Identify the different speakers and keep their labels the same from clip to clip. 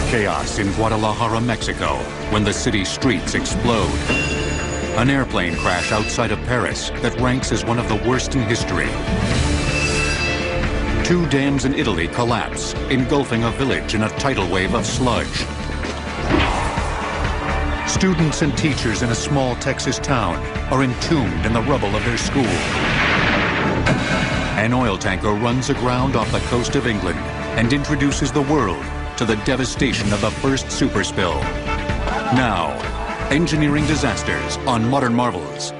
Speaker 1: Chaos in Guadalajara, Mexico, when the city's streets explode. An airplane crash outside of Paris that ranks as one of the worst in history. 2 dams in Italy collapse, engulfing a village in a tidal wave of sludge. Students and teachers in a small Texas town are entombed in the rubble of their school. An oil tanker runs aground off the coast of England and introduces the world to the devastation of the first super spill. Now, engineering disasters on Modern Marvels.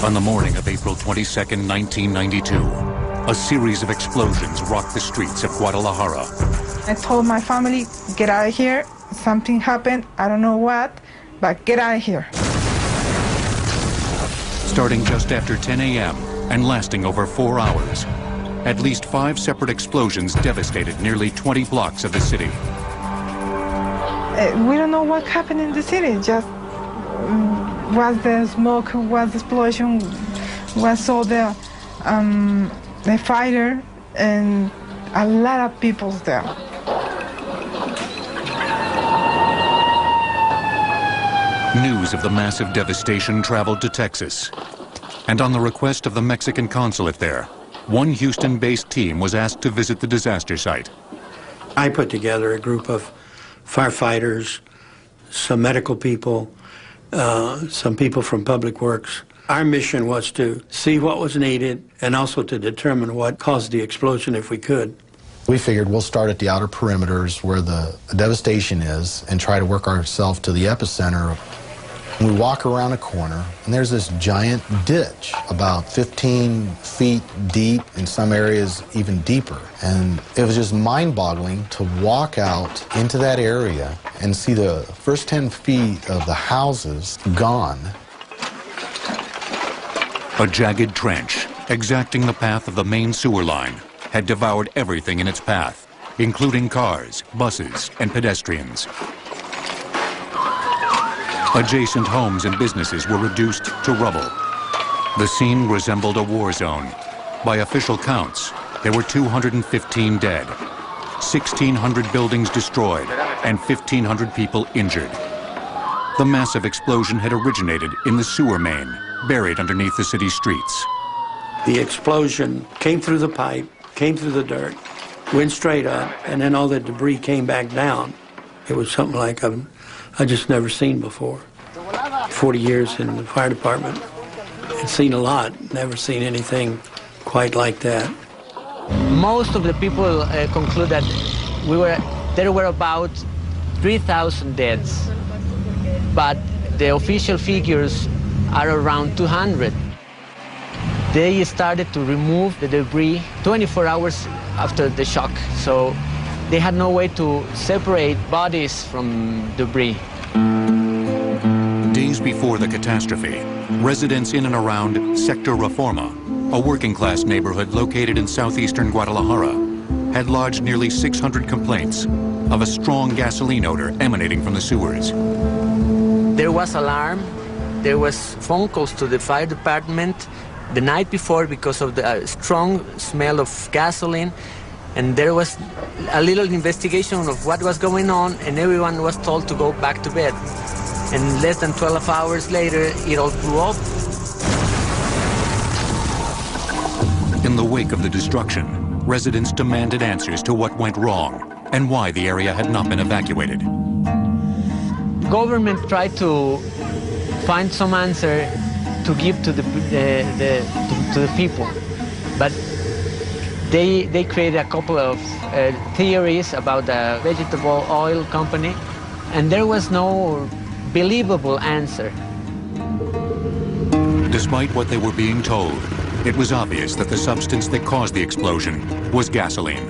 Speaker 1: On the morning of April 22nd, 1992, a series of explosions rocked the streets of Guadalajara.
Speaker 2: I told my family, get out of here. Something happened, I don't know what, but get out of here.
Speaker 1: Starting just after 10 a.m. and lasting over 4 hours, at least 5 separate explosions devastated nearly 20 blocks of the city.
Speaker 2: We don't know what happened in the city, just was the smoke, was the explosion, was all the fire, and a lot of people there.
Speaker 1: News of the massive devastation traveled to Texas. And on the request of the Mexican consulate there, one Houston-based team was asked to visit the disaster site.
Speaker 3: I put together a group of firefighters, some medical people, some people from Public Works. Our mission was to see what was needed and also to determine what caused the explosion if we could.
Speaker 4: We figured we'll start at the outer perimeters where the devastation is and try to work ourselves to the epicenter. We walk around a corner and there's this giant ditch about 15 feet deep, in some areas even deeper. And it was just mind-boggling to walk out into that area and see the first 10 feet of the houses gone.
Speaker 1: A jagged trench, exacting the path of the main sewer line, had devoured everything in its path, including cars, buses, and pedestrians. Adjacent homes and businesses were reduced to rubble. The scene resembled a war zone. By official counts, there were 215 dead, 1,600 buildings destroyed, and 1,500 people injured. The massive explosion had originated in the sewer main, buried underneath the city streets.
Speaker 3: The explosion came through the pipe, came through the dirt, went straight up, and then all the debris came back down. It was something like I just never seen before. 40 years in the fire department, I'd seen a lot, never seen anything quite like that.
Speaker 5: Most of the people conclude that there were about 3,000 deaths, but the official figures are around 200. They started to remove the debris 24 hours after the shock, so they had no way to separate bodies from debris.
Speaker 1: Days before the catastrophe, residents in and around Sector Reforma, a working-class neighborhood located in southeastern Guadalajara, had lodged nearly 600 complaints of a strong gasoline odor emanating from the sewers.
Speaker 5: There was alarm. There was phone calls to the fire department the night before because of the strong smell of gasoline. And there was a little investigation of what was going on, and everyone was told to go back to bed. And less than 12 hours later, it all blew up.
Speaker 1: In the wake of the destruction, residents demanded answers to what went wrong and why the area had not been evacuated.
Speaker 5: The government tried to find some answer to give to the people, but they created a couple of theories about the vegetable oil company, and there was no believable answer.
Speaker 1: Despite what they were being told, it was obvious that the substance that caused the explosion was gasoline.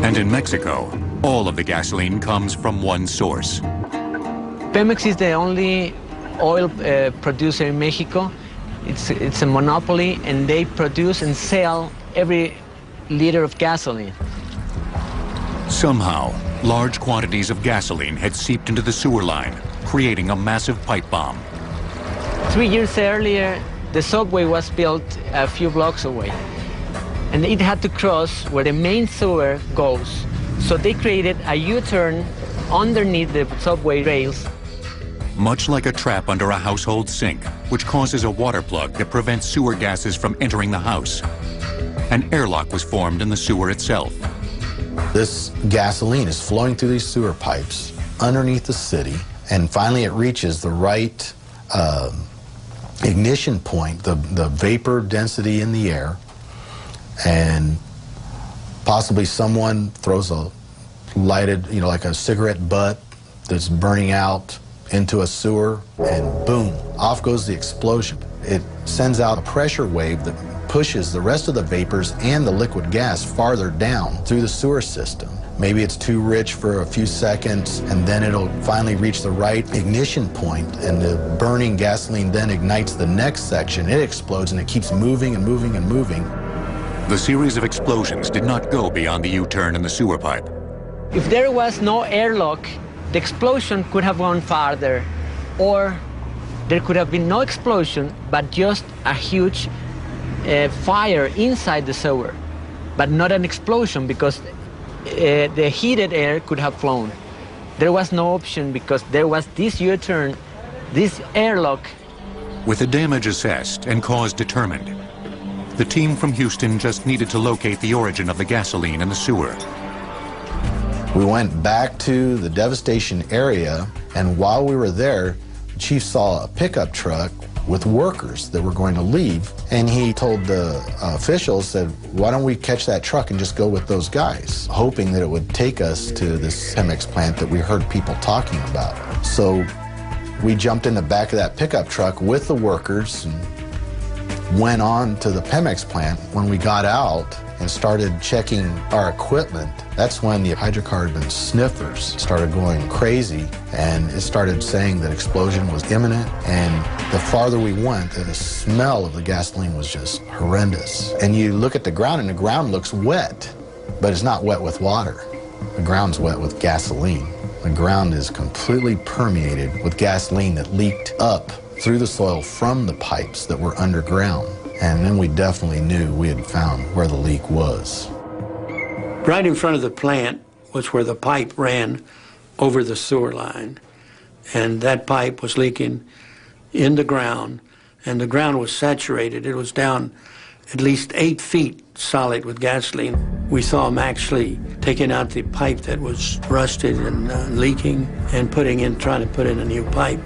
Speaker 1: And in Mexico, all of the gasoline comes from one source.
Speaker 5: Pemex is the only oil producer in Mexico. It's a monopoly, and they produce and sell every liter of gasoline.
Speaker 1: Somehow, large quantities of gasoline had seeped into the sewer line, creating a massive pipe bomb.
Speaker 5: 3 years earlier, the subway was built a few blocks away, and it had to cross where the main sewer goes. So they created a U-turn underneath the subway rails.
Speaker 1: Much like a trap under a household sink, which causes a water plug that prevents sewer gases from entering the house. An airlock was formed in the sewer itself.
Speaker 4: This gasoline is flowing through these sewer pipes underneath the city, and finally it reaches the right ignition point, the vapor density in the air, and possibly someone throws a lighted, like a cigarette butt that's burning out into a sewer, and boom, off goes the explosion. It sends out a pressure wave that pushes the rest of the vapors and the liquid gas farther down through the sewer system. Maybe it's too rich for a few seconds, and then it'll finally reach the right ignition point, and the burning gasoline then ignites the next section. It explodes, and it keeps moving and moving and moving.
Speaker 1: The series of explosions did not go beyond the U-turn in the sewer pipe.
Speaker 5: If there was no airlock, the explosion could have gone farther, or there could have been no explosion, but just a huge fire inside the sewer, but not an explosion because the heated air could have flown. There was no option because there was this U-turn, this airlock.
Speaker 1: With the damage assessed and cause determined, the team from Houston just needed to locate the origin of the gasoline in the sewer.
Speaker 4: We went back to the devastation area, and while we were there, the chief saw a pickup truck with workers that were going to leave, and he told the officials, said, why don't we catch that truck and just go with those guys, hoping that it would take us to this Pemex plant that we heard people talking about. So we jumped in the back of that pickup truck with the workers and went on to the Pemex plant. When we got out and started checking our equipment, that's when the hydrocarbon sniffers started going crazy, and it started saying that explosion was imminent. And the farther we went, the smell of the gasoline was just horrendous. And you look at the ground, and the ground looks wet, but it's not wet with water. The ground's wet with gasoline. The ground is completely permeated with gasoline that leaked up through the soil from the pipes that were underground. And then we definitely knew we had found where the leak was.
Speaker 3: Right in front of the plant was where the pipe ran over the sewer line. And that pipe was leaking in the ground, and the ground was saturated. It was down at least 8 feet solid with gasoline. We saw them actually taking out the pipe that was rusted and leaking and trying to put in a new pipe.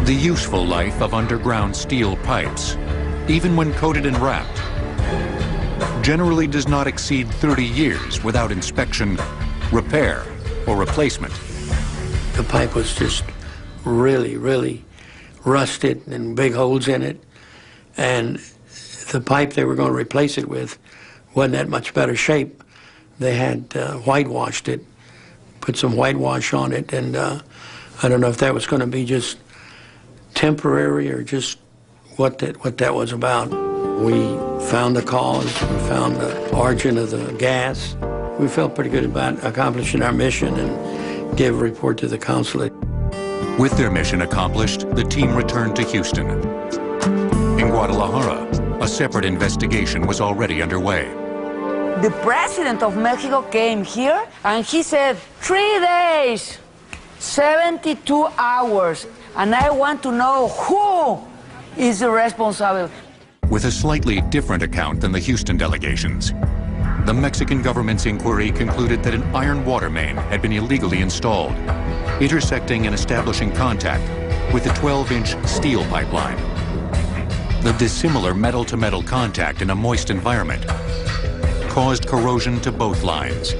Speaker 1: The useful life of underground steel pipes, even when coated and wrapped, generally does not exceed 30 years without inspection, repair, or replacement.
Speaker 3: The pipe was just really, really rusted and big holes in it. And the pipe they were going to replace it with wasn't that much better shape. They had whitewashed it, put some whitewash on it, and I don't know if that was going to be just temporary or just what that was about. We found the cause, we found the origin of the gas. We felt pretty good about accomplishing our mission and gave a report to the consulate.
Speaker 1: With their mission accomplished, the team returned to Houston. In Guadalajara, a separate investigation was already underway.
Speaker 6: The president of Mexico came here and he said, 3 days, 72 hours, and I want to know who is the responsible.
Speaker 1: With a slightly different account than the Houston delegations, the Mexican government's inquiry concluded that an iron water main had been illegally installed, intersecting and establishing contact with the 12-inch steel pipeline. The dissimilar metal-to-metal contact in a moist environment caused corrosion to both lines.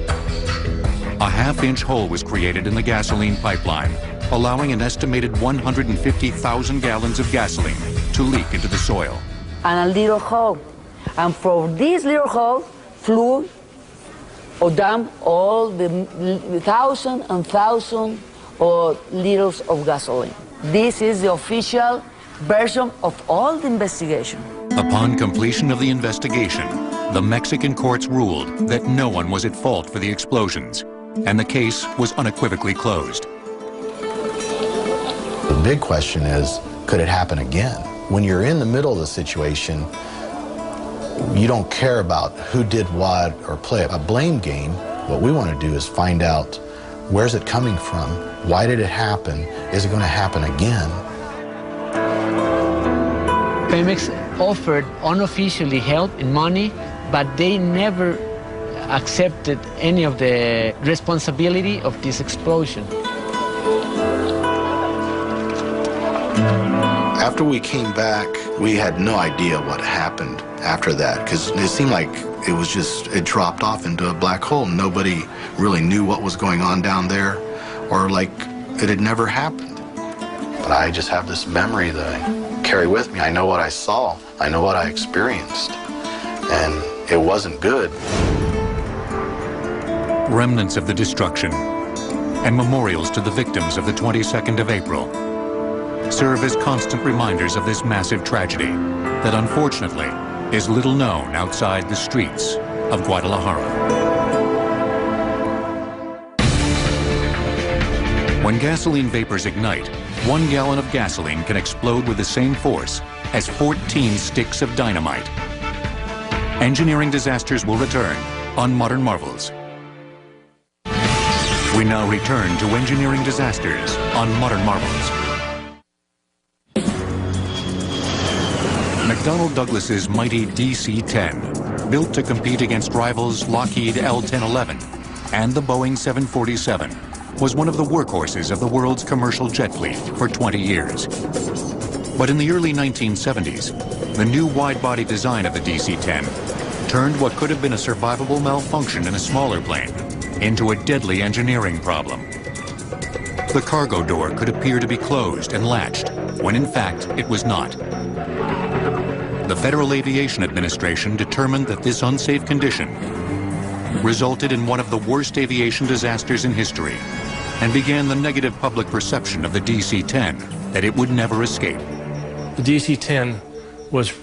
Speaker 1: A half-inch hole was created in the gasoline pipeline, allowing an estimated 150,000 gallons of gasoline to leak into the soil.
Speaker 6: And a little hole. And from this little hole flew or dumped all the thousand and thousand of liters of gasoline. This is the official version of all the investigation.
Speaker 1: Upon completion of the investigation, The Mexican courts ruled that no one was at fault for the explosions, and the case was unequivocally closed.
Speaker 4: The big question is, could it happen again? When you're in the middle of the situation, you don't care about who did what or play a blame game. What we want to do is find out, where's it coming from? Why did it happen? Is it going to happen again?
Speaker 5: Pemex offered unofficially help in money, but they never accepted any of the responsibility of this explosion.
Speaker 4: After we came back, we had no idea what happened after that, because it seemed like it dropped off into a black hole. Nobody really knew what was going on down there, or like it had never happened. But I just have this memory that I carry with me. I know what I saw. I know what I experienced. And it wasn't good.
Speaker 1: Remnants of the destruction and memorials to the victims of the 22nd of April serve as constant reminders of this massive tragedy that unfortunately is little known outside the streets of Guadalajara. When gasoline vapors ignite, 1 gallon of gasoline can explode with the same force as 14 sticks of dynamite. Engineering disasters will return on Modern Marvels. We now return to engineering disasters on Modern Marvels. McDonnell Douglas's mighty DC-10, built to compete against rivals Lockheed L-1011 and the Boeing 747, was one of the workhorses of the world's commercial jet fleet for 20 years. But in the early 1970s, the new wide-body design of the DC-10 turned what could have been a survivable malfunction in a smaller plane into a deadly engineering problem. The cargo door could appear to be closed and latched, when in fact it was not. The Federal Aviation Administration determined that this unsafe condition resulted in one of the worst aviation disasters in history and began the negative public perception of the DC-10 that it would never escape.
Speaker 7: The DC-10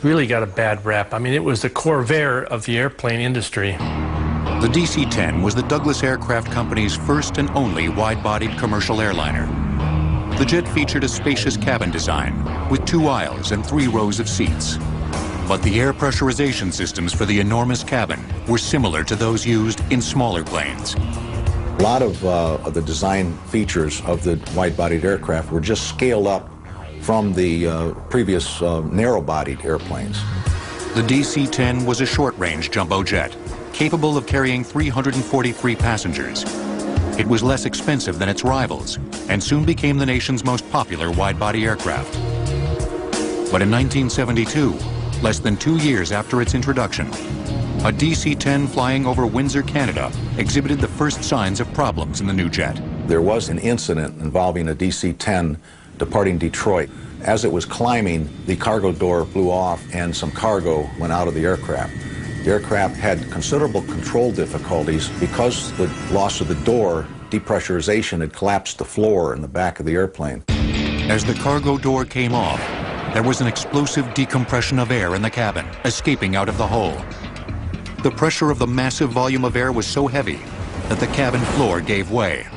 Speaker 7: really got a bad rap. I mean, it was the Corvair of the airplane industry.
Speaker 1: The DC-10 was the Douglas Aircraft Company's first and only wide-bodied commercial airliner. The jet featured a spacious cabin design with 2 aisles and 3 rows of seats. But the air pressurization systems for the enormous cabin were similar to those used in smaller planes.
Speaker 8: A lot of the design features of the wide-bodied aircraft were just scaled up from the previous narrow-bodied airplanes.
Speaker 1: The DC-10 was a short-range jumbo jet, capable of carrying 343 passengers. It was less expensive than its rivals, and soon became the nation's most popular wide-body aircraft. But in 1972, less than 2 years after its introduction, a DC-10 flying over Windsor, Canada, exhibited the first signs of problems in the new jet.
Speaker 8: There was an incident involving a DC-10 departing Detroit. As it was climbing, the cargo door blew off and some cargo went out of the aircraft. The aircraft had considerable control difficulties because the loss of the door, depressurization had collapsed the floor in the back of the airplane.
Speaker 1: As the cargo door came off, there was an explosive decompression of air in the cabin, escaping out of the hole. The pressure of the massive volume of air was so heavy that the cabin floor gave way.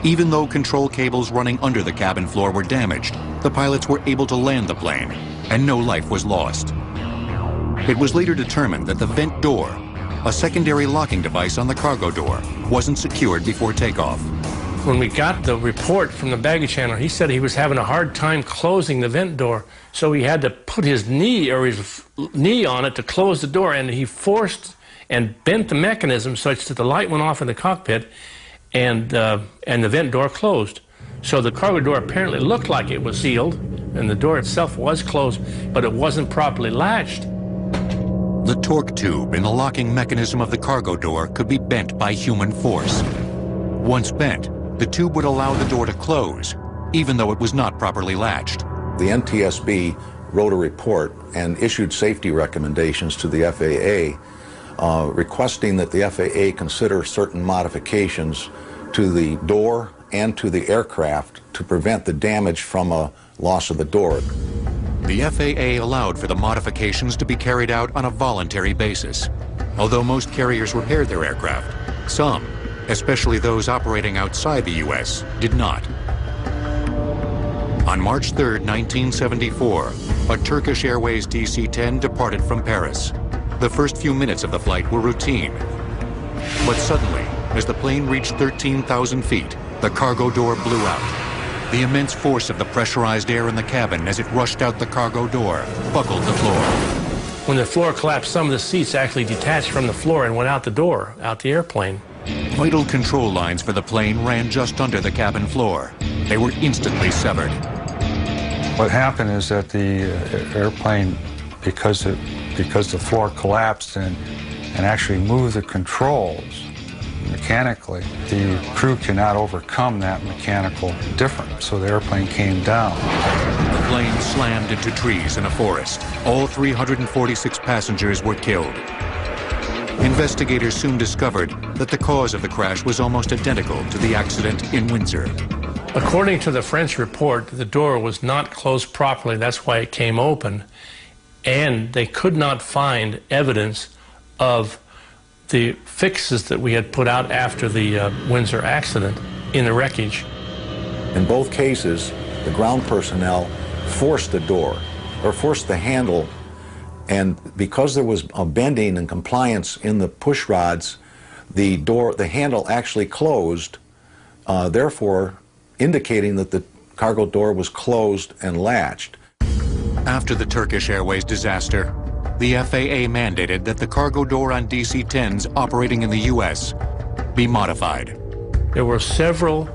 Speaker 1: Even though control cables running under the cabin floor were damaged, the pilots were able to land the plane, and no life was lost. It was later determined that the vent door, a secondary locking device on the cargo door, wasn't secured before takeoff.
Speaker 7: When we got the report from the baggage handler, he said he was having a hard time closing the vent door, so he had to put his knee on it to close the door, and he forced and bent the mechanism such that the light went off in the cockpit, and the vent door closed. So the cargo door apparently looked like it was sealed, and the door itself was closed, but it wasn't properly latched.
Speaker 1: The torque tube in the locking mechanism of the cargo door could be bent by human force. Once bent, the tube would allow the door to close, even though it was not properly latched.
Speaker 8: The NTSB wrote a report and issued safety recommendations to the FAA, requesting that the FAA consider certain modifications to the door and to the aircraft to prevent the damage from a loss of the door.
Speaker 1: The FAA allowed for the modifications to be carried out on a voluntary basis. Although most carriers repaired their aircraft, some, especially those operating outside the U.S., did not. On March 3, 1974, a Turkish Airways DC-10 departed from Paris. The first few minutes of the flight were routine. But suddenly, as the plane reached 13,000 feet, the cargo door blew out. The immense force of the pressurized air in the cabin as it rushed out the cargo door buckled the floor.
Speaker 7: When the floor collapsed, some of the seats actually detached from the floor and went out the door, out the airplane.
Speaker 1: Vital control lines for the plane ran just under the cabin floor. They were instantly severed.
Speaker 9: What happened is that the airplane, because the floor collapsed and actually moved the controls mechanically, the crew cannot overcome that mechanical difference, so the airplane came down.
Speaker 1: The plane slammed into trees in a forest. All 346 passengers were killed. Investigators soon discovered that the cause of the crash was almost identical to the accident in Windsor.
Speaker 7: According to the French report, the door was not closed properly. That's why it came open. And they could not find evidence of the fixes that we had put out after the Windsor accident in the wreckage.
Speaker 8: In both cases, the ground personnel forced the door, or forced the handle, and because there was a bending and compliance in the push rods, the handle actually closed, therefore indicating that the cargo door was closed and latched.
Speaker 1: After the Turkish Airways disaster, the FAA mandated that the cargo door on DC-10s operating in the U.S. be modified.
Speaker 7: There were several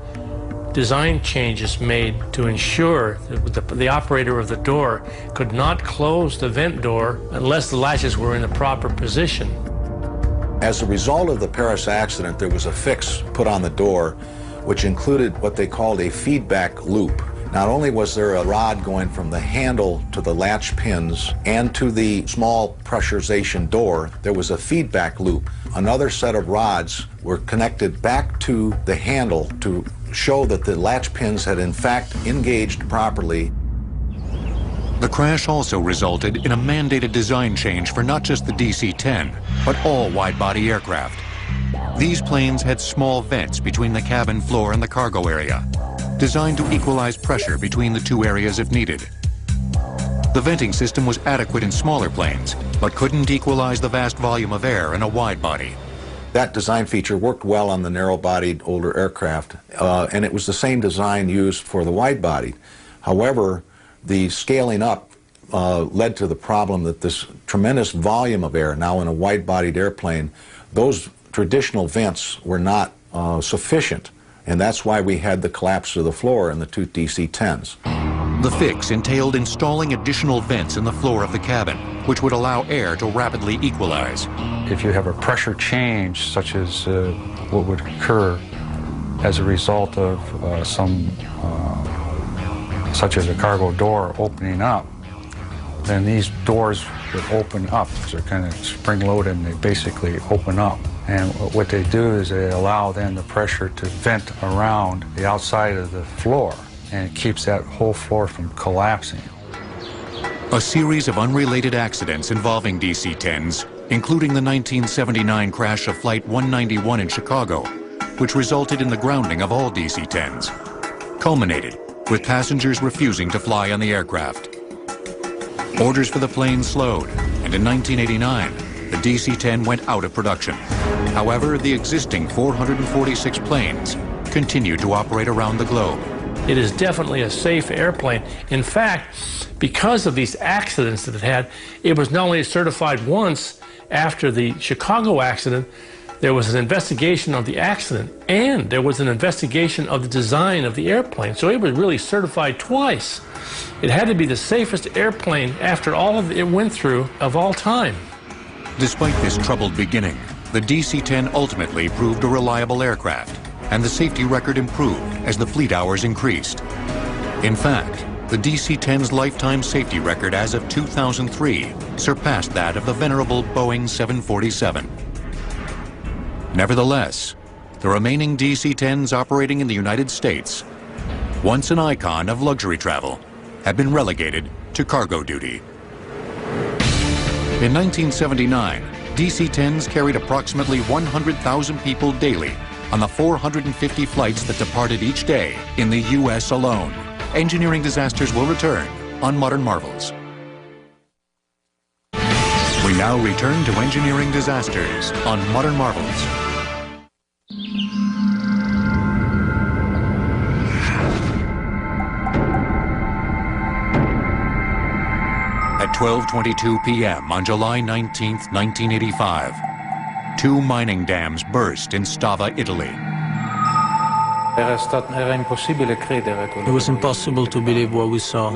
Speaker 7: design changes made to ensure that the operator of the door could not close the vent door unless the latches were in the proper position.
Speaker 8: As a result of the Paris accident, there was a fix put on the door which included what they called a feedback loop. Not only was there a rod going from the handle to the latch pins and to the small pressurization door, there was a feedback loop. Another set of rods were connected back to the handle to show that the latch pins had in fact engaged properly.
Speaker 1: The crash also resulted in a mandated design change for not just the DC-10, but all wide-body aircraft. These planes had small vents between the cabin floor and the cargo area, designed to equalize pressure between the two areas if needed. The venting system was adequate in smaller planes, but couldn't equalize the vast volume of air in a wide body.
Speaker 8: That design feature worked well on the narrow-bodied older aircraft, and it was the same design used for the wide-bodied. However, the scaling up led to the problem that this tremendous volume of air, now in a wide-bodied airplane, those traditional vents were not sufficient, and that's why we had the collapse of the floor in the two DC-10s.
Speaker 1: The fix entailed installing additional vents in the floor of the cabin, which would allow air to rapidly equalize.
Speaker 9: If you have a pressure change, such as what would occur as a result of such as a cargo door opening up, then these doors would open up. They're kind of spring-loaded and they basically open up. And what they do is they allow then the pressure to vent around the outside of the floor, and it keeps that whole floor from collapsing.
Speaker 1: A series of unrelated accidents involving DC-10s, including the 1979 crash of Flight 191 in Chicago, which resulted in the grounding of all DC-10s, culminated with passengers refusing to fly on the aircraft. Orders for the plane slowed, and in 1989, the DC-10 went out of production. However, the existing 446 planes continued to operate around the globe.
Speaker 7: It is definitely a safe airplane. In fact, because of these accidents that it had, it was not only certified once after the Chicago accident, there was an investigation of the accident, and there was an investigation of the design of the airplane. So it was really certified twice. It had to be the safest airplane after all of it went through of all time.
Speaker 1: Despite this troubled beginning, the DC-10 ultimately proved a reliable aircraft, and the safety record improved as the fleet hours increased. In fact, the DC-10's lifetime safety record as of 2003 surpassed that of the venerable Boeing 747. Nevertheless, the remaining DC-10s operating in the United States, once an icon of luxury travel, have been relegated to cargo duty. In 1979, DC-10s carried approximately 100,000 people daily on the 450 flights that departed each day in the U.S. alone. Engineering disasters will return on Modern Marvels. We now return to engineering disasters on Modern Marvels. At 12:22 p.m. on July 19, 1985, two mining dams burst in Stava, Italy.
Speaker 10: It was impossible to believe what we saw.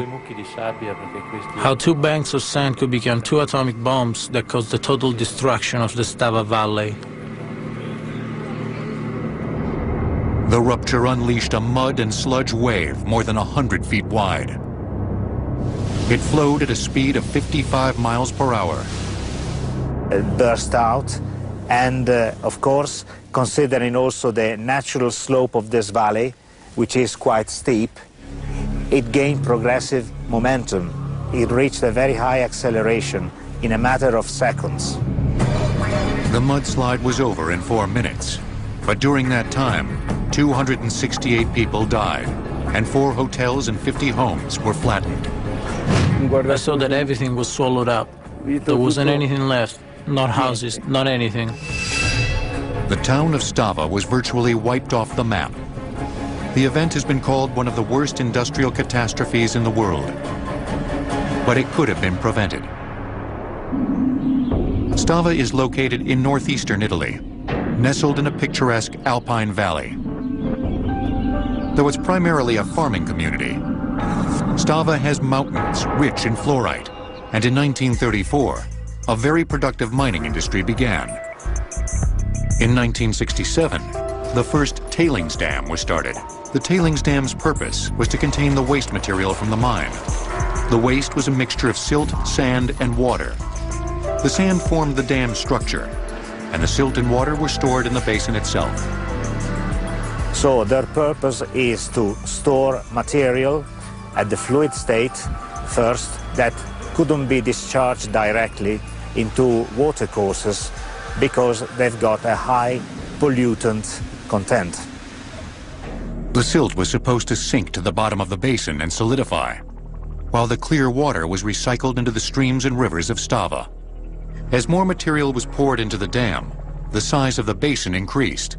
Speaker 10: How two banks of sand could become two atomic bombs that caused the total destruction of the Stava Valley.
Speaker 1: The rupture unleashed a mud and sludge wave more than 100 feet wide. It flowed at a speed of 55 miles per hour.
Speaker 11: It burst out, and of course, considering also the natural slope of this valley, which is quite steep, it gained progressive momentum. It reached a very high acceleration in a matter of seconds.
Speaker 1: The mudslide was over in 4 minutes, but during that time, 268 people died, and 4 hotels and 50 homes were flattened.
Speaker 10: I saw that everything was swallowed up. There wasn't anything left, not houses, not anything.
Speaker 1: The town of Stava was virtually wiped off the map. The event has been called one of the worst industrial catastrophes in the world. But it could have been prevented. Stava is located in northeastern Italy, nestled in a picturesque alpine valley. Though it's primarily a farming community, Stava has mountains rich in fluorite, and in 1934, a very productive mining industry began. In 1967, the first tailings dam was started. The tailings dam's purpose was to contain the waste material from the mine. The waste was a mixture of silt, sand, and water. The sand formed the dam structure, and the silt and water were stored in the basin itself.
Speaker 11: So their purpose is to store material at the fluid state first that couldn't be discharged directly into watercourses because they've got a high pollutant content.
Speaker 1: The silt was supposed to sink to the bottom of the basin and solidify, while the clear water was recycled into the streams and rivers of Stava. As more material was poured into the dam, the size of the basin increased.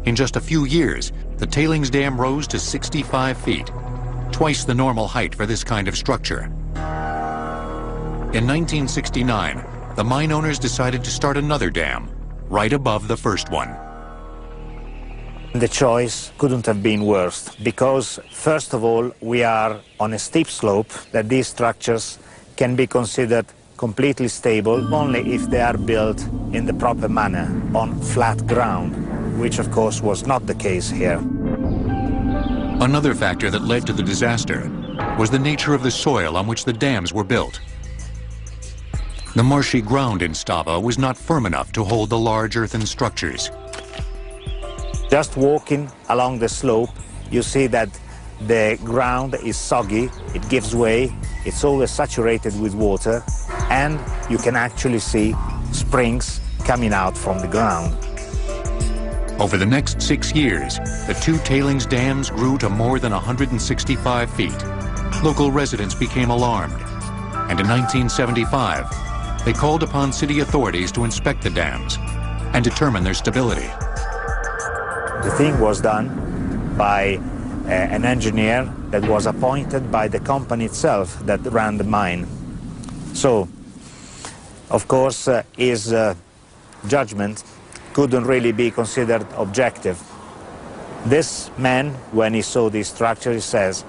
Speaker 1: In just a few years, the tailings dam rose to 65 feet, twice the normal height for this kind of structure. In 1969, the mine owners decided to start another dam, right above the first one.
Speaker 11: The choice couldn't have been worse, because first of all, we are on a steep slope that these structures can be considered completely stable only if they are built in the proper manner on flat ground, which of course was not the case here.
Speaker 1: Another factor that led to the disaster was the nature of the soil on which the dams were built. The marshy ground in Stava was not firm enough to hold the large earthen structures.
Speaker 11: Just walking along the slope, you see that the ground is soggy, it gives way, it's always saturated with water, and you can actually see springs coming out from the ground.
Speaker 1: Over the next 6 years, the two tailings dams grew to more than 165 feet. Local residents became alarmed, and in 1975, they called upon city authorities to inspect the dams and determine their stability.
Speaker 11: The thing was done by an engineer that was appointed by the company itself that ran the mine. So, of course, his judgment couldn't really be considered objective. This man, when he saw this structure, he says,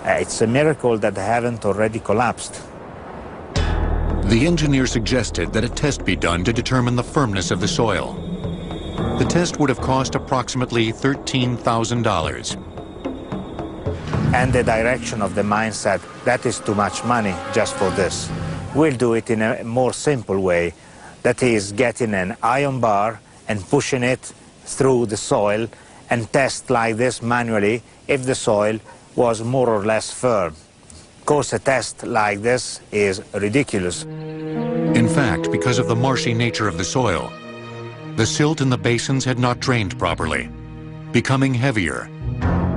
Speaker 11: it's a miracle that they haven't already collapsed.
Speaker 1: The engineer suggested that a test be done to determine the firmness of the soil. The test would have cost approximately $13,000.
Speaker 11: And the direction of the mine said, that is too much money just for this. We'll do it in a more simple way. That is, getting an iron bar and pushing it through the soil and test like this manually if the soil was more or less firm. course, a test like this is ridiculous.
Speaker 1: In fact, because of the marshy nature of the soil, the silt in the basins had not drained properly, becoming heavier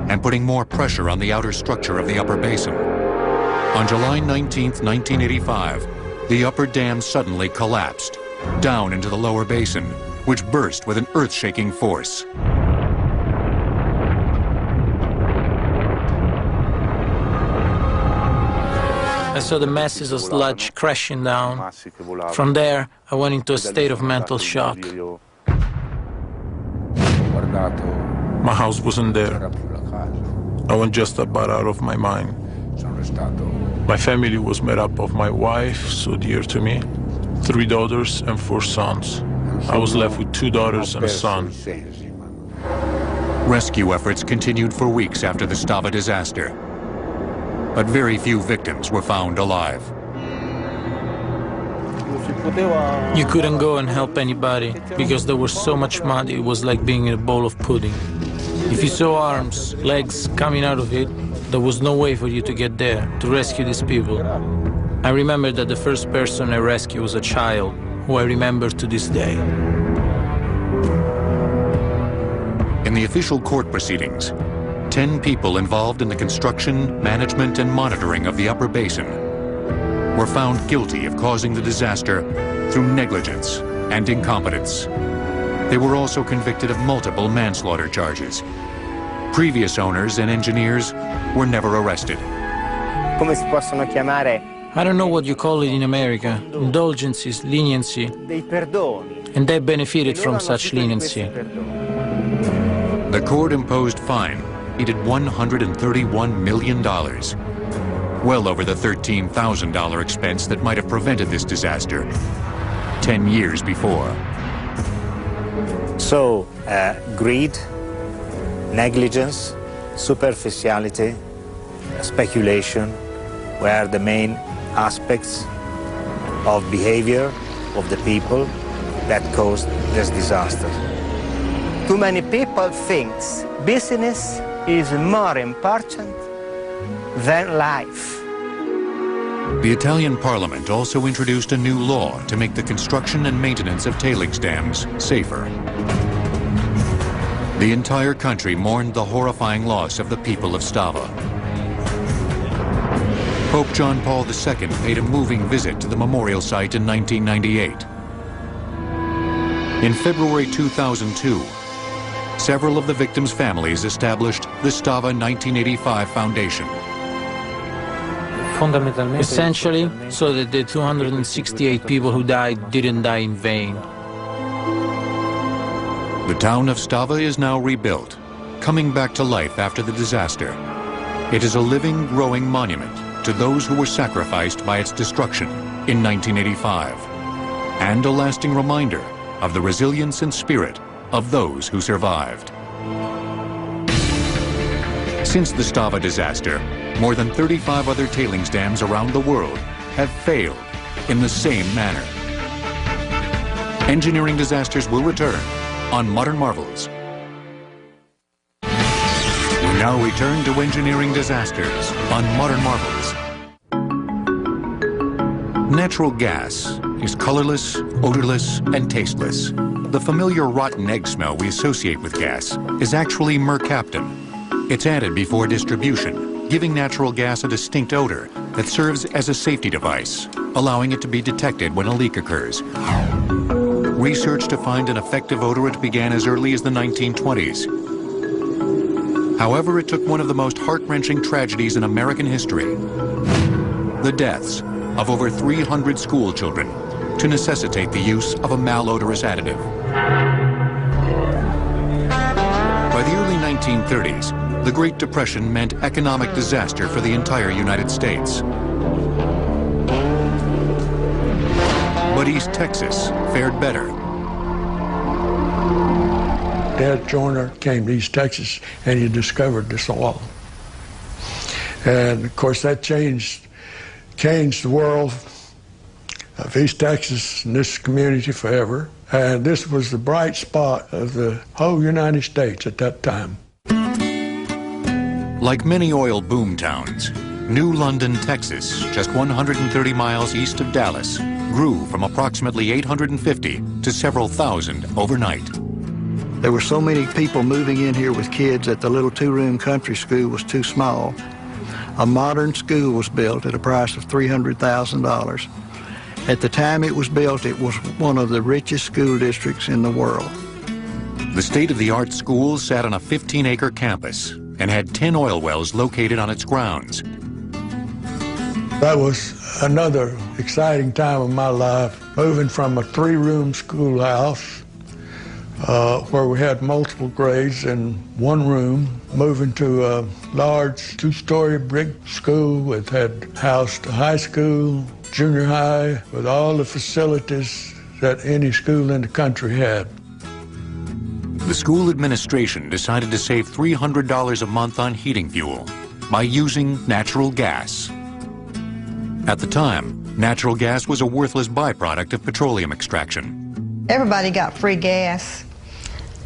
Speaker 1: and putting more pressure on the outer structure of the upper basin. On July 19, 1985, the upper dam suddenly collapsed down into the lower basin, which burst with an earth-shaking force.
Speaker 10: I saw the masses of sludge crashing down. From there, I went into a state of mental shock.
Speaker 12: My house wasn't there. I went just about out of my mind. My family was made up of my wife, so dear to me, 3 daughters and 4 sons. I was left with 2 daughters and a son.
Speaker 1: Rescue efforts continued for weeks after the Stava disaster, but very few victims were found alive.
Speaker 10: You couldn't go and help anybody because there was so much mud, it was like being in a bowl of pudding. If you saw arms, legs coming out of it, there was no way for you to get there to rescue these people. I remember that the first person I rescued was a child, who I remember to this day.
Speaker 1: In the official court proceedings, 10 people involved in the construction, management, and monitoring of the upper basin were found guilty of causing the disaster through negligence and incompetence. They were also convicted of multiple manslaughter charges. Previous owners and engineers were never arrested.
Speaker 13: Come si possono chiamare?
Speaker 10: I don't know what you call it in America, indulgences, leniency,
Speaker 13: Dei perdoni.
Speaker 10: and they benefited from such leniency.
Speaker 1: The court-imposed fine needed $131 million, well over the $13,000 expense that might have prevented this disaster 10 years before.
Speaker 11: So, greed, negligence, superficiality, speculation were the main aspects of behavior of the people that caused this disaster.
Speaker 13: Too many people think business is more important than life.
Speaker 1: The Italian parliament also introduced a new law to make the construction and maintenance of tailings dams safer. The entire country mourned the horrifying loss of the people of Stava. Pope John Paul II paid a moving visit to the memorial site in 1998. In February 2002, several of the victims' families established the Stava 1985 Foundation.
Speaker 10: Essentially, so that the 268 people who died didn't die in vain.
Speaker 1: The town of Stava is now rebuilt, coming back to life after the disaster. It is a living, growing monument to those who were sacrificed by its destruction in 1985, and a lasting reminder of the resilience and spirit of those who survived. Since the Stava disaster, more than 35 other tailings dams around the world have failed in the same manner. Engineering disasters will return on Modern Marvels. We now return to engineering disasters on Modern Marvels. Natural gas is colorless, odorless, and tasteless. The familiar rotten egg smell we associate with gas is actually mercaptan. It's added before distribution, giving natural gas a distinct odor that serves as a safety device, allowing it to be detected when a leak occurs. Research to find an effective odorant began as early as the 1920s. However, it took one of the most heart-wrenching tragedies in American history, the deaths of over 300 school children, to necessitate the use of a malodorous additive. By the early 1930s, the Great Depression meant economic disaster for the entire United States. But East Texas fared better.
Speaker 14: Dad Joyner came to East Texas and he discovered this oil. And of course that changed the world of East Texas and this community forever. And this was the bright spot of the whole United States at that time.
Speaker 1: Like many oil boom towns, New London, Texas, just 130 miles east of Dallas, grew from approximately 850 to several thousand overnight.
Speaker 15: There were so many people moving in here with kids that the little two-room country school was too small. A modern school was built at a price of $300,000. At the time it was built, it was one of the richest school districts in the world.
Speaker 1: The state-of-the-art school sat on a 15-acre campus and had 10 oil wells located on its grounds.
Speaker 14: That was another exciting time of my life, moving from a three-room schoolhouse where we had multiple grades in one room, moving to a large two-story brick school that had housed a high school, junior high, with all the facilities that any school in the country had.
Speaker 1: The school administration decided to save $300 a month on heating fuel by using natural gas. At the time, natural gas was a worthless byproduct of petroleum extraction.
Speaker 16: Everybody got free gas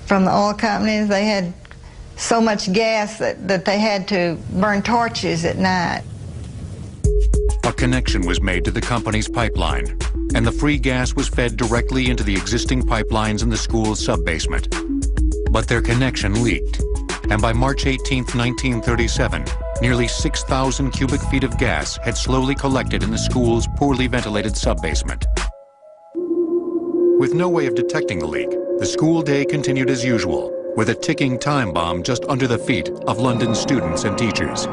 Speaker 16: from the oil companies. They had so much gas that they had to burn torches at night.
Speaker 1: A connection was made to the company's pipeline, and the free gas was fed directly into the existing pipelines in the school's sub-basement. But their connection leaked, and by March 18, 1937, nearly 6,000 cubic feet of gas had slowly collected in the school's poorly ventilated sub-basement. With no way of detecting the leak, the school day continued as usual, with a ticking time bomb just under the feet of London's students and teachers.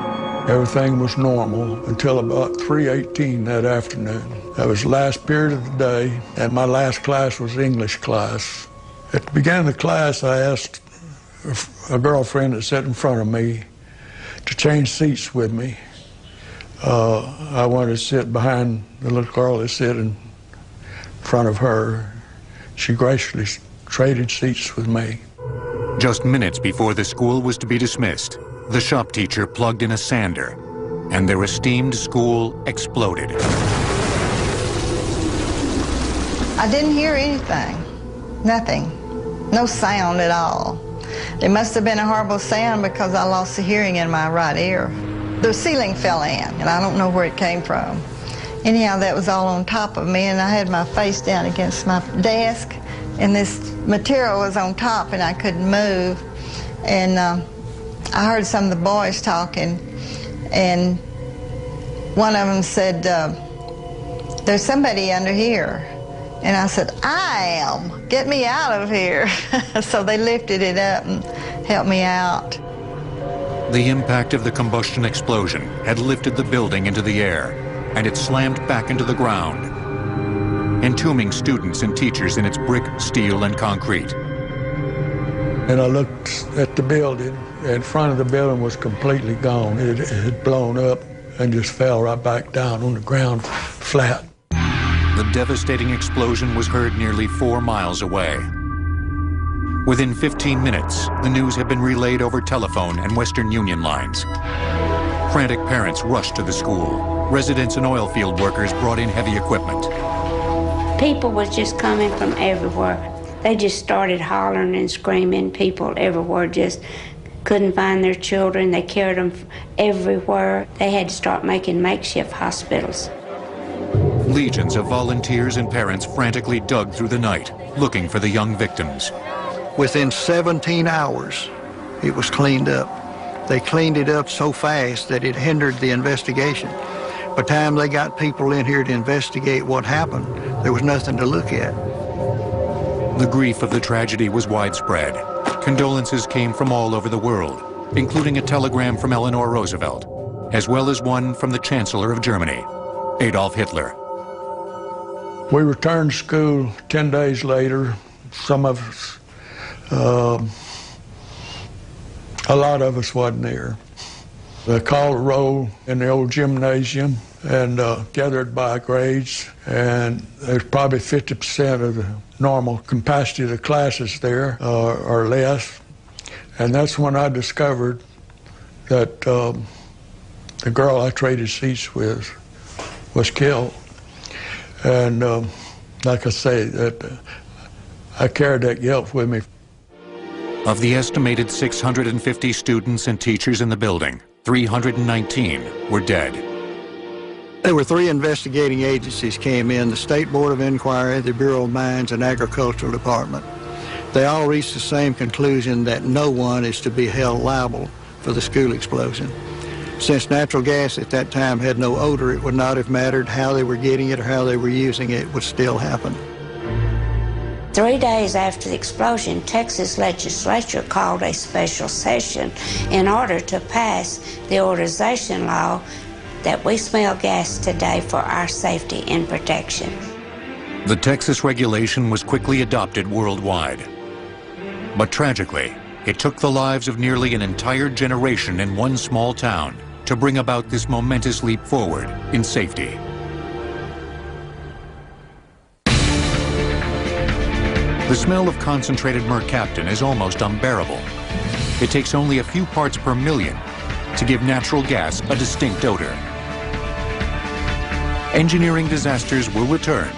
Speaker 14: Everything was normal until about 3:18 that afternoon. That was the last period of the day, and my last class was English class. At the beginning of the class, I asked a girlfriend that sat in front of me to change seats with me. I wanted to sit behind the little girl that sat in front of her. She graciously traded seats with me.
Speaker 1: Just minutes before the school was to be dismissed, the shop teacher plugged in a sander, and their esteemed school exploded.
Speaker 16: I didn't hear anything, nothing, no sound at all. It must have been a horrible sound because I lost the hearing in my right ear. The ceiling fell in, and I don't know where it came from. Anyhow, that was all on top of me, and I had my face down against my desk, and this material was on top, and I couldn't move. And I heard some of the boys talking, and one of them said, "There's somebody under here." And I said, "I am. Get me out of here." So they lifted it up and helped me out.
Speaker 1: The impact of the combustion explosion had lifted the building into the air, and it slammed back into the ground, entombing students and teachers in its brick, steel, and concrete.
Speaker 14: And I looked at the building. In front of the building was completely gone. It had blown up and just fell right back down on the ground flat.
Speaker 1: The devastating explosion was heard nearly 4 miles away. Within 15 minutes, the news had been relayed over telephone and Western Union lines. Frantic parents rushed to the school. Residents and oil field workers brought in heavy equipment.
Speaker 17: People was just coming from everywhere. They just started hollering and screaming. People everywhere just couldn't find their children. They carried them everywhere. They had to start making makeshift hospitals.
Speaker 1: Legions of volunteers and parents frantically dug through the night, looking for the young victims.
Speaker 15: Within 17 hours, it was cleaned up. They cleaned it up so fast that it hindered the investigation. By the time they got people in here to investigate what happened, there was nothing to look at.
Speaker 1: The grief of the tragedy was widespread. Condolences came from all over the world, including a telegram from Eleanor Roosevelt, as well as one from the Chancellor of Germany, Adolf Hitler.
Speaker 14: We returned to school 10 days later. Some of us, a lot of us wasn't there. They called a roll in the old gymnasium and gathered by grades, and there's probably 50% of the normal capacity of the classes there or less. And that's when I discovered that the girl I traded seats with was killed. And like I say, that I carried that guilt with me.
Speaker 1: Of the estimated 650 students and teachers in the building, 319 were dead.
Speaker 15: There were 3 investigating agencies came in, the State Board of Inquiry, the Bureau of Mines, and Agricultural Department. They all reached the same conclusion that no one is to be held liable for the school explosion. Since natural gas at that time had no odor, it would not have mattered how they were getting it or how they were using it, it would still happen.
Speaker 17: 3 days after the explosion, Texas legislature called a special session in order to pass the authorization law that we smell gas today for our safety and protection.
Speaker 1: The Texas regulation was quickly adopted worldwide. But tragically, it took the lives of nearly an entire generation in one small town to bring about this momentous leap forward in safety. The smell of concentrated mercaptan is almost unbearable. It takes only a few parts per million to give natural gas a distinct odor. Engineering disasters will return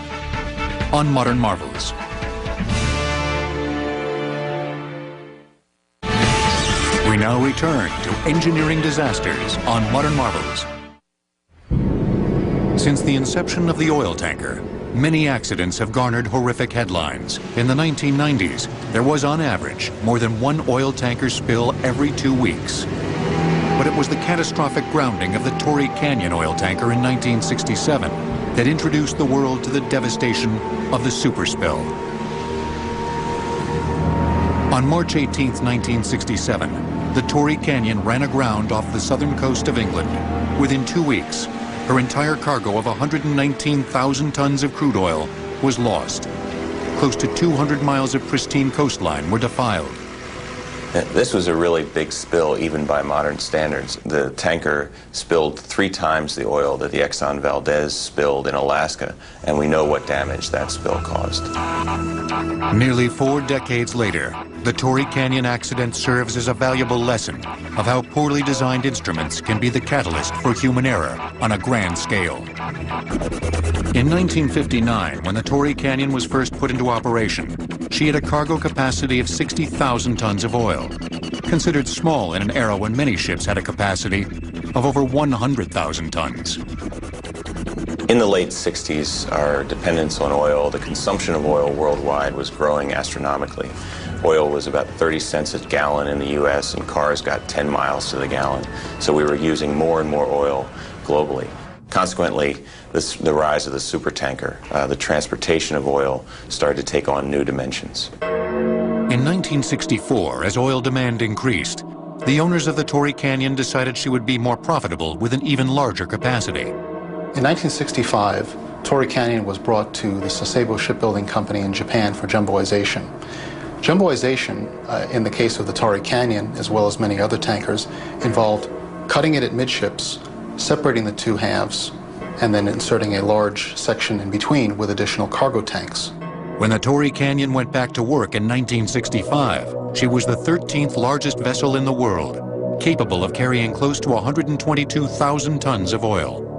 Speaker 1: on Modern Marvels. We now return to engineering disasters on Modern Marvels. Since the inception of the oil tanker, many accidents have garnered horrific headlines. In the 1990s, there was on average more than 1 oil tanker spill every 2 weeks. But it was the catastrophic grounding of the Torrey Canyon oil tanker in 1967 that introduced the world to the devastation of the superspill. On March 18, 1967, the Torrey Canyon ran aground off the southern coast of England. Within 2 weeks, her entire cargo of 119,000 tons of crude oil was lost. Close to 200 miles of pristine coastline were defiled.
Speaker 18: This was a really big spill, even by modern standards. The tanker spilled 3 times the oil that the Exxon Valdez spilled in Alaska, and we know what damage that spill caused.
Speaker 1: Nearly 4 decades later, the Torrey Canyon accident serves as a valuable lesson of how poorly designed instruments can be the catalyst for human error on a grand scale. In 1959, when the Torrey Canyon was first put into operation, she had a cargo capacity of 60,000 tons of oil, considered small in an era when many ships had a capacity of over 100,000 tons.
Speaker 18: In the late 60s, our dependence on oil, the consumption of oil worldwide was growing astronomically. Oil was about 30 cents a gallon in the U.S., and cars got 10 miles to the gallon. So we were using more and more oil globally. Consequently, the rise of the supertanker, the transportation of oil, started to take on new dimensions.
Speaker 1: In 1964, as oil demand increased, the owners of the Torrey Canyon decided she would be more profitable with an even larger capacity.
Speaker 19: In 1965, Torrey Canyon was brought to the Sasebo Shipbuilding Company in Japan for jumboization. Jumboization, in the case of the Torrey Canyon, as well as many other tankers, involved cutting it at midships, separating the 2 halves, and then inserting a large section in between with additional cargo tanks.
Speaker 1: When the Torrey Canyon went back to work in 1965, she was the 13th largest vessel in the world, capable of carrying close to 122,000 tons of oil.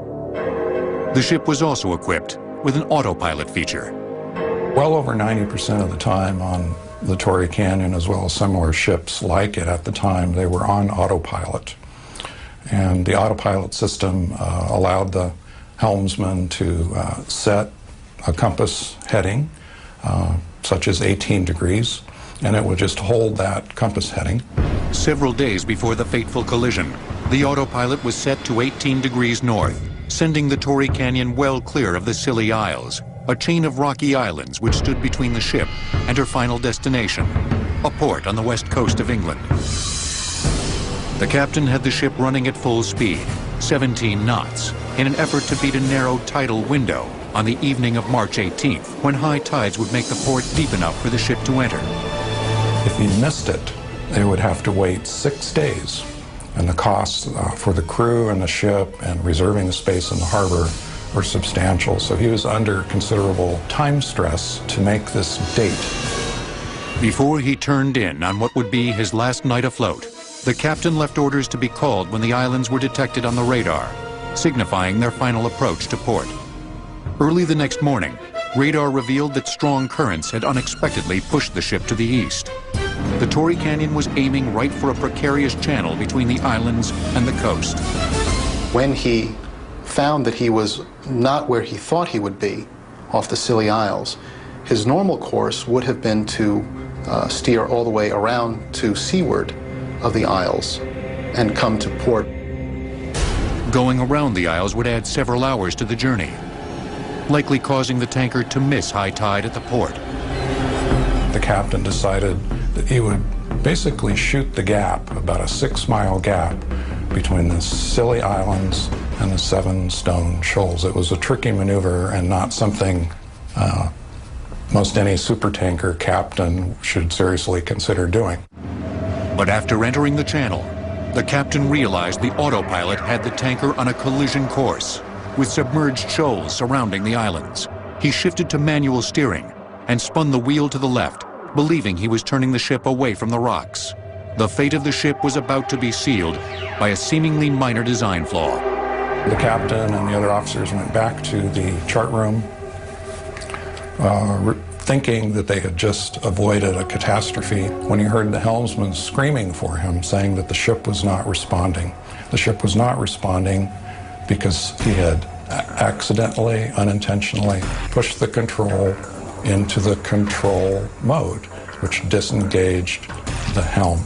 Speaker 1: The ship was also equipped with an autopilot feature.
Speaker 20: Well over 90% of the time on the Torrey Canyon, as well as similar ships like it at the time, they were on autopilot. And the autopilot system allowed the helmsman to set a compass heading, such as 18 degrees, and it would just hold that compass heading.
Speaker 1: Several days before the fateful collision, the autopilot was set to 18 degrees north, sending the Torrey Canyon well clear of the Scilly Isles, a chain of rocky islands which stood between the ship and her final destination, a port on the west coast of England. The captain had the ship running at full speed, 17 knots, in an effort to beat a narrow tidal window on the evening of March 18th, when high tides would make the port deep enough for the ship to enter.
Speaker 20: If he missed it, they would have to wait 6 days, and the costs for the crew and the ship and reserving the space in the harbor were substantial. So he was under considerable time stress to make this date.
Speaker 1: Before he turned in on what would be his last night afloat, the captain left orders to be called when the islands were detected on the radar, signifying their final approach to port. Early the next morning, radar revealed that strong currents had unexpectedly pushed the ship to the east. The Torrey Canyon was aiming right for a precarious channel between the islands and the coast.
Speaker 19: When he found that he was not where he thought he would be off the Scilly Isles, his normal course would have been to steer all the way around to seaward of the Isles and come to port.
Speaker 1: Going around the Isles would add several hours to the journey, likely causing the tanker to miss high tide at the port.
Speaker 20: The captain decided that he would basically shoot the gap, about a 6-mile gap, between the Scilly Islands and the Seven Stone Shoals. It was a tricky maneuver and not something most any supertanker captain should seriously consider doing.
Speaker 1: But after entering the channel, the captain realized the autopilot had the tanker on a collision course, with submerged shoals surrounding the islands. He shifted to manual steering and spun the wheel to the left, believing he was turning the ship away from the rocks. The fate of the ship was about to be sealed by a seemingly minor design flaw.
Speaker 20: The captain and the other officers went back to the chart room, thinking that they had just avoided a catastrophe, when he heard the helmsman screaming for him, saying that the ship was not responding. The ship was not responding because he had accidentally, unintentionally pushed the control into the control mode, which disengaged the helm.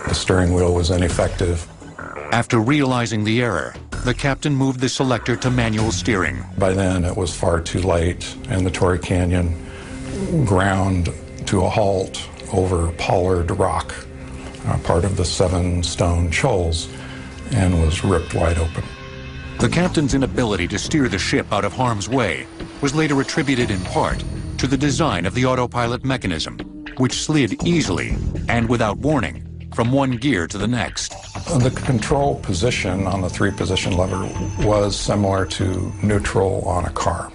Speaker 20: The steering wheel was ineffective.
Speaker 1: After realizing the error, the captain moved the selector to manual steering.
Speaker 20: By then, it was far too late, and the Torrey Canyon ground to a halt over Pollard Rock, part of the Seven Stone Shoals, and was ripped wide open.
Speaker 1: The captain's inability to steer the ship out of harm's way was later attributed in part to the design of the autopilot mechanism, which slid easily and without warning from one gear to the next.
Speaker 20: The control position on the 3-position lever was similar to neutral on a car.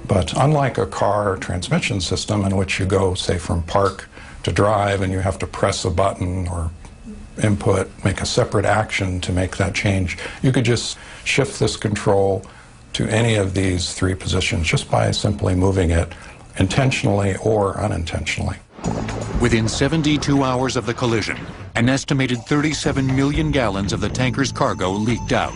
Speaker 20: But unlike a car transmission system in which you go, say, from park to drive and you have to press a button or input, make a separate action to make that change, you could just shift this control to any of these 3 positions just by simply moving it intentionally or unintentionally.
Speaker 1: Within 72 hours of the collision, an estimated 37 million gallons of the tanker's cargo leaked out.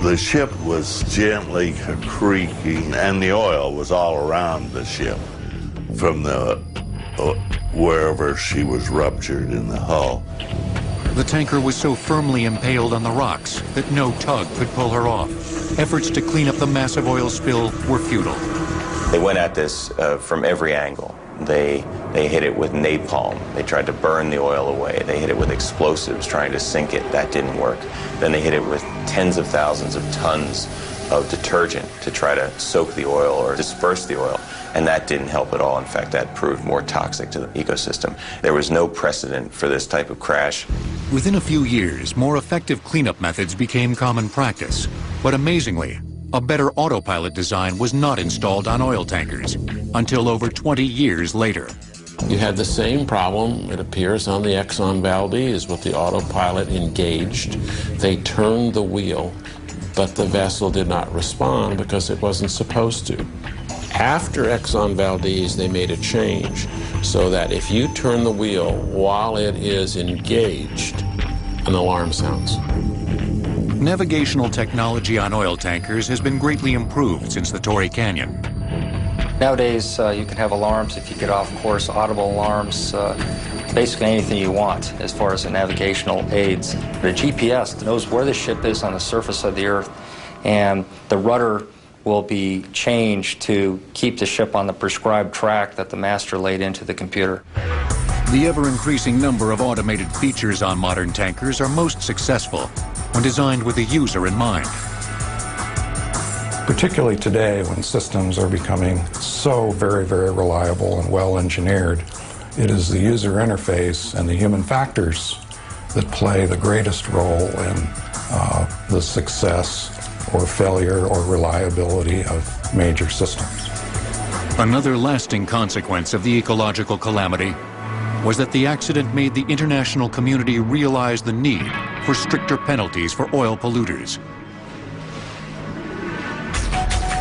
Speaker 21: The ship was gently creaking, and the oil was all around the ship from the wherever she was ruptured in the hull.
Speaker 1: The tanker was so firmly impaled on the rocks that no tug could pull her off. Efforts to clean up the massive oil spill were futile.
Speaker 18: They went at this from every angle. They hit it with napalm. They tried to burn the oil away. They hit it with explosives, trying to sink it. That didn't work. Then they hit it with tens of thousands of tons of detergent to try to soak the oil or disperse the oil. And that didn't help at all. In fact, that proved more toxic to the ecosystem. There was no precedent for this type of crash.
Speaker 1: Within a few years, more effective cleanup methods became common practice. But amazingly, a better autopilot design was not installed on oil tankers until over 20 years later.
Speaker 22: You had the same problem, it appears, on the Exxon Valdez with the autopilot engaged. They turned the wheel, but the vessel did not respond because it wasn't supposed to. After Exxon Valdez, they made a change so that if you turn the wheel while it is engaged, an alarm sounds.
Speaker 1: Navigational technology on oil tankers has been greatly improved since the Torrey Canyon.
Speaker 23: Nowadays, you can have alarms if you get off course, audible alarms, basically anything you want as far as the navigational aids. The GPS knows where the ship is on the surface of the Earth, and the rudder will be changed to keep the ship on the prescribed track that the master laid into the computer.
Speaker 1: The ever-increasing number of automated features on modern tankers are most successful when designed with the user in mind.
Speaker 20: Particularly today, when systems are becoming so very, very reliable and well-engineered, it is the user interface and the human factors that play the greatest role in the success or failure or reliability of major systems.
Speaker 1: Another lasting consequence of the ecological calamity was that the accident made the international community realize the need for stricter penalties for oil polluters.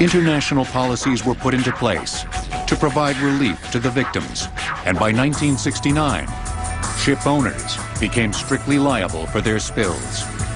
Speaker 1: International policies were put into place to provide relief to the victims, and by 1969, Ship owners became strictly liable for their spills.